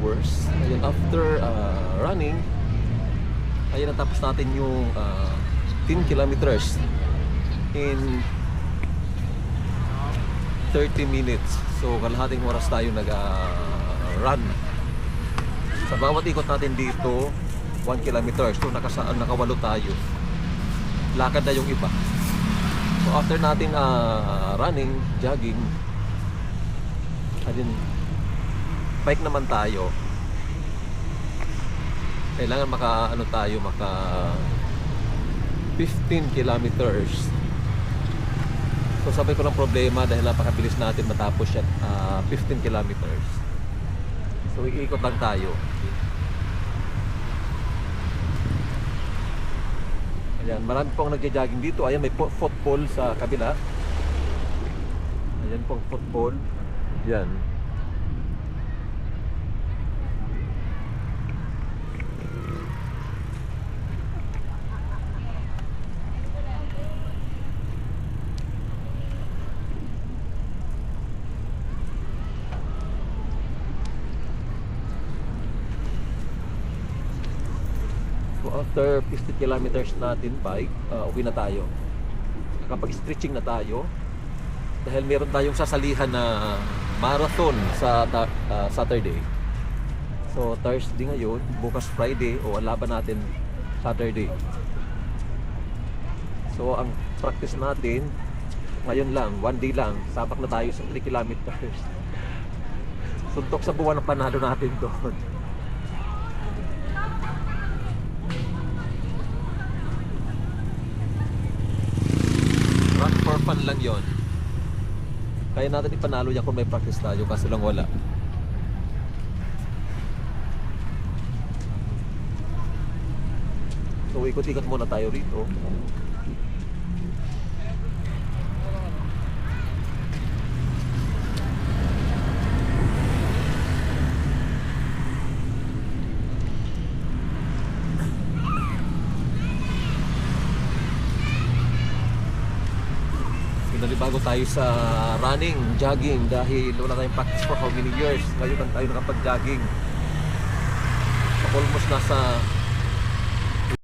hours. Ayun, after running, ayun, natapos natin yung 10 kilometers in 30 minutes. So kalahating oras tayo nag-run. Sa bawat ikot natin dito 1 kilometer. So nakawalo tayo. Lakad na yung iba. So after natin running, jogging, ayun, bike naman tayo. Kailangan maka 15 kilometers. So sabi ko lang problema dahil napakabilis natin matapos yan 15 kilometers. So iikot lang tayo. Ayan, marami pong nagja-jogging dito. Ayan, may football sa kabila. Ayan pong football. Ayan. After 50 kilometers natin bike, uwi na tayo. Kapag stretching na tayo dahil meron tayong sasalihan na marathon sa Saturday. So Thursday ngayon, bukas Friday, o ang laban natin Saturday. So ang practice natin ngayon lang, 1 day lang, sapak na tayo sa 3 kilometers. Suntok sa buwan ang panalo natin doon. Run for fun lang yon. Kaya natin ipanalo yan kung may practice tayo, kaso lang wala. So ikot-ikot muna tayo rito. Bago tayo sa running, jogging, dahil wala tayong practice for how many years. Ngayon lang tayo nakapag-jogging. Almost nasa